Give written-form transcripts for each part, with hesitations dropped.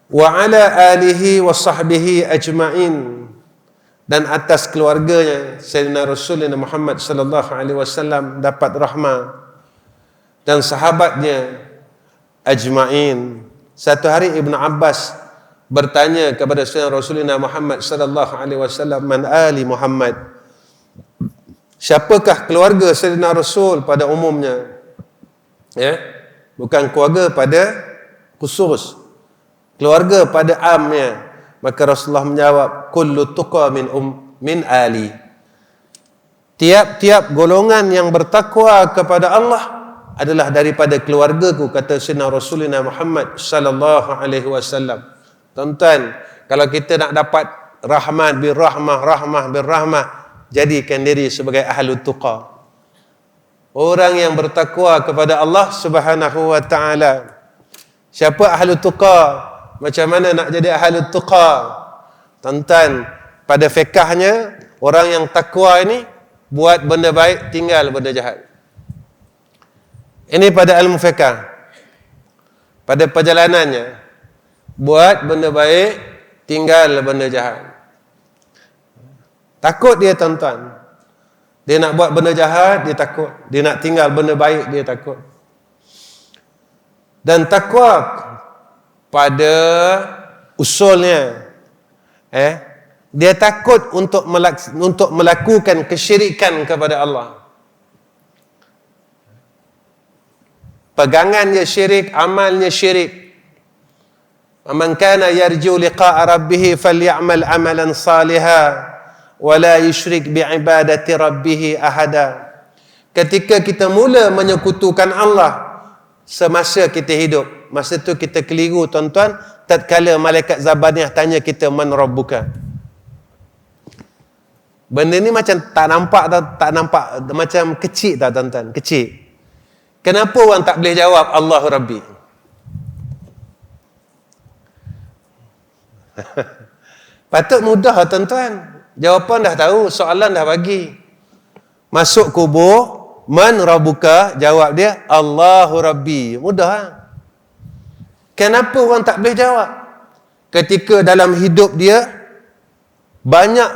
wa ala alihi wa sahbihi ajma'in, dan atas keluarganya Sayyidina Rasulullah Muhammad sallallahu alaihi wasallam dapat rahmat, dan sahabatnya ajma'in. Satu hari Ibn Abbas bertanya kepada Sayyidina Rasulullah Muhammad sallallahu alaihi wasallam, man ali Muhammad, siapakah keluarga Sayyidina Rasul pada umumnya, ya, bukan keluarga pada khusus, keluarga pada amnya. Maka Rasulullah menjawab, kullu tuqa min ali, tiap-tiap golongan yang bertakwa kepada Allah adalah daripada keluargaku, kata Sayyidina Rasulullah Muhammad sallallahu alaihi wasallam. Tuan-tuan, kalau kita nak dapat rahmat birrahmah, rahmah birrahmah, jadikan diri sebagai ahlu tuqa, orang yang bertakwa kepada Allah Subhanahu wa taala. Siapa ahlu tuqa? Macam mana nak jadi ahlu tuqa? Tuan-tuan, pada fiqahnya, orang yang takwa ini buat benda baik, tinggal benda jahat. Ini pada ilmu fiqah. Pada perjalanannya, buat benda baik, tinggal benda jahat. Takut dia, tuan-tuan. Dia nak buat benda jahat, dia takut. Dia nak tinggal benda baik, dia takut. Dan takwa pada usulnya, dia takut untuk melakukan kesyirikan kepada Allah. Pegangannya syirik, amalnya syirik. Man kana yarju liqa'a rabbih falyamal amalan salihan wa la yusyrik bi'ibadati rabbih ahada. Ketika kita mula menyekutukan Allah semasa kita hidup, masa tu kita keliru, tuan-tuan, tatkala malaikat Zabaniah tanya kita, man rabbuka. Benda ni macam tak nampak macam kecil tak, tuan-tuan? Kecil. Kenapa orang tak boleh jawab Allahu Rabbi? Patut mudah, tuan-tuan. Jawapan dah tahu, soalan dah bagi. Masuk kubur, man rabbuka, jawab dia Allahu Rabbi. Mudah, ha? Kenapa orang tak boleh jawab? Ketika dalam hidup dia banyak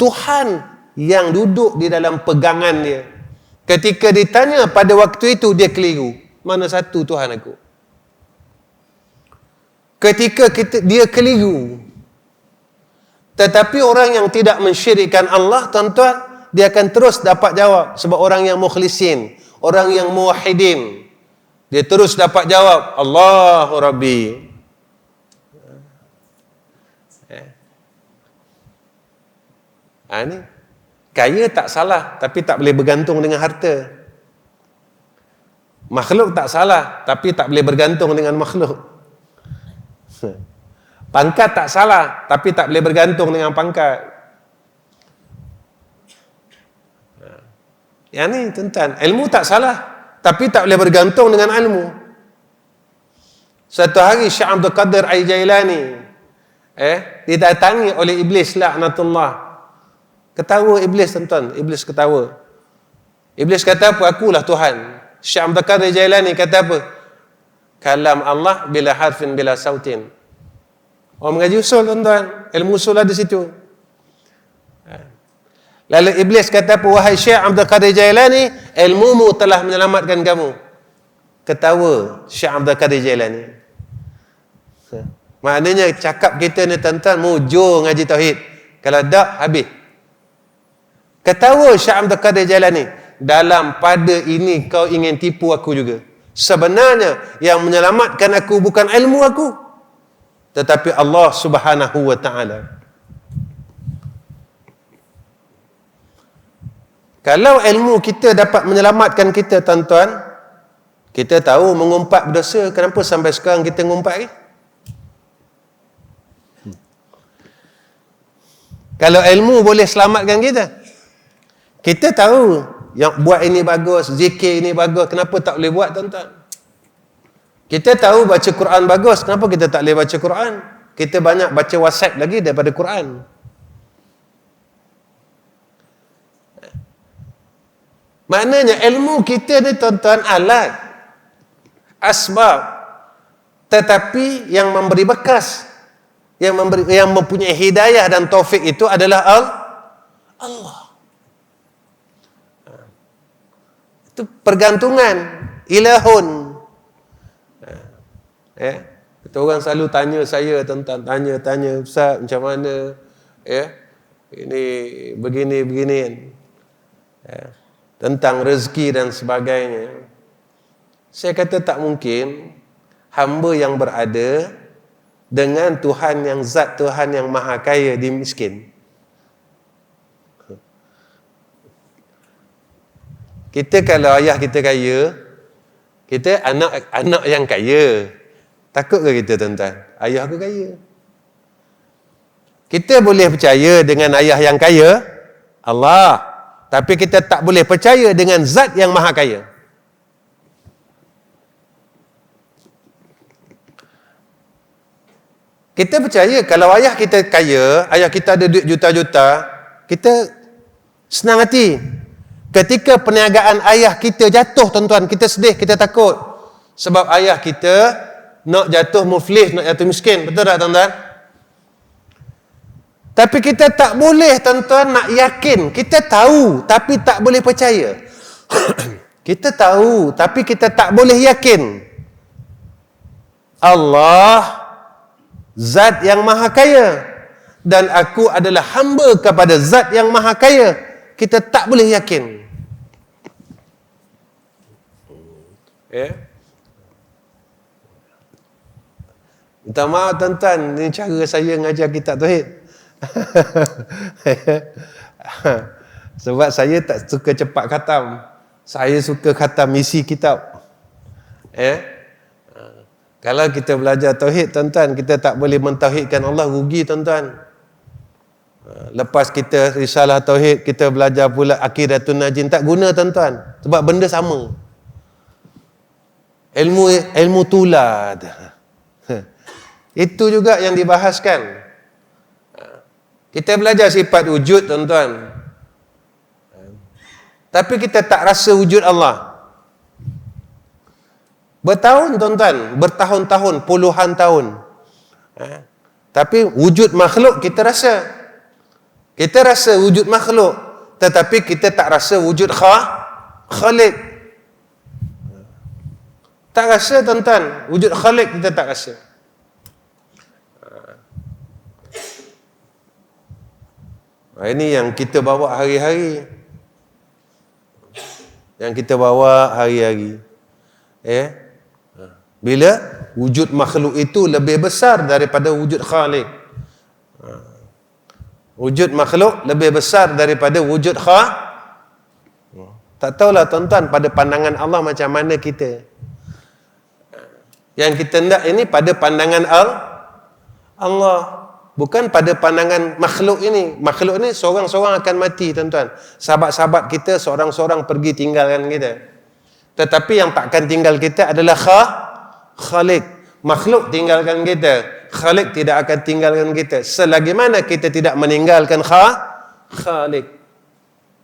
Tuhan yang duduk di dalam pegangan dia. Ketika ditanya pada waktu itu, dia keliru. Mana satu Tuhan aku? Ketika dia keliru. Tetapi orang yang tidak mensyirikkan Allah, tuan-tuan, dia akan terus dapat jawab. Sebab orang yang mukhlisin, orang yang muwahhidin, dia terus dapat jawab Allahu Rabbi. Ini kaya tak salah, tapi tak boleh bergantung dengan harta. Makhluk tak salah, tapi tak boleh bergantung dengan makhluk. Pangkat tak salah, tapi tak boleh bergantung dengan pangkat. Yang ni, tuan-tuan, ilmu tak salah, tapi tak boleh bergantung dengan ilmu. Satu hari Syekh Abdul Qadir Al-Jailani didatangi oleh iblis, laknatullah. Ketawa iblis, tuan-tuan. Iblis ketawa. Iblis kata apa? Akulah Tuhan. Syekh Abdul Qadir Al-Jailani kata apa? Kalam Allah bila harfin bila sautin. Orang mengaji usul, tuan-tuan. Ilmu usul ada situ. Lalu iblis kata apa? Wahai Syekh Abdul Qadir Jailani, ilmumu telah menyelamatkan kamu. Ketawa Syekh Abdul Qadir Jailani. Maknanya cakap kita ni, tuan-tuan, mujur ngaji tauhid. Kalau tak, habis. Ketawa Syekh Abdul Qadir Jailani, dalam pada ini kau ingin tipu aku juga. Sebenarnya yang menyelamatkan aku bukan ilmu aku, tetapi Allah Subhanahu wa ta'ala. Kalau ilmu kita dapat menyelamatkan kita, tuan-tuan, kita tahu mengumpat berdosa. Kenapa sampai sekarang kita mengumpat ni? Kalau ilmu boleh selamatkan kita, kita tahu yang buat ini bagus, zikir ini bagus, kenapa tak boleh buat, tuan-tuan? Kita tahu baca Quran bagus, kenapa kita tak boleh baca Quran? Kita banyak baca WhatsApp lagi daripada Quran. Maknanya ilmu kita ni, tuan-tuan, alat, asbab Tetapi yang memberi bekas, yang mempunyai hidayah dan taufik itu adalah Allah. Itu pergantungan, ilahun. Kita orang selalu tanya saya tentang tanya Ustaz macam mana, ini begini, tentang rezeki dan sebagainya. Saya kata tak mungkin hamba yang berada dengan Tuhan yang zat Tuhan yang maha kaya dia miskin. Kita kalau ayah kita kaya, kita anak yang kaya. Takut ke kita tuan-tuan? Ayah aku kaya. Kita boleh percaya dengan ayah yang kaya, Allah. Tapi kita tak boleh percaya dengan zat yang maha kaya. Kita percaya kalau ayah kita kaya, ayah kita ada duit juta-juta, kita senang hati. Ketika perniagaan ayah kita jatuh, tuan-tuan, kita sedih, kita takut. Sebab ayah kita nak jatuh muflis, nak jatuh miskin. Betul tak, tuan-tuan? Tapi kita tak boleh, tuan-tuan, nak yakin. Kita tahu, tapi tak boleh percaya. Kita tahu, tapi kita tak boleh yakin. Allah, zat yang maha kaya. Dan aku adalah hamba kepada zat yang maha kaya. Kita tak boleh yakin. Minta maaf tuan-tuan, ini cara saya mengajar kitab tauhid. Sebab saya tak suka cepat khatam. Saya suka khatam isi kitab. Kalau kita belajar tauhid, tuan-tuan, kita tak boleh mentauhidkan Allah, rugi tuan-tuan. Lepas kita risalah tauhid, kita belajar pula Aqidatun Najin, tak guna tuan-tuan. Sebab benda sama. Ilmu tulad. Itu juga yang dibahaskan. Kita belajar sifat wujud, tuan-tuan. Tapi kita tak rasa wujud Allah. Bertahun, tuan-tuan, bertahun-tahun, puluhan tahun. Tapi wujud makhluk kita rasa. Kita rasa wujud makhluk, tetapi kita tak rasa wujud Khalik. Tak rasa, tuan-tuan, wujud Khalik kita tak rasa. Ini yang kita bawa hari-hari. Yang kita bawa hari-hari. Bila wujud makhluk itu lebih besar daripada wujud Khalik. Wujud makhluk lebih besar daripada wujud Tak tahulah, tuan-tuan, pada pandangan Allah macam mana kita. Yang kita hendak ini pada pandangan Allah. Bukan pada pandangan makhluk ini. Makhluk ini seorang-seorang akan mati, tuan-tuan. Sahabat-sahabat kita seorang-seorang pergi tinggalkan kita. Tetapi yang takkan tinggal kita adalah Khalik. Makhluk tinggalkan kita, Khalik tidak akan tinggalkan kita. Selagi mana kita tidak meninggalkan Khalik.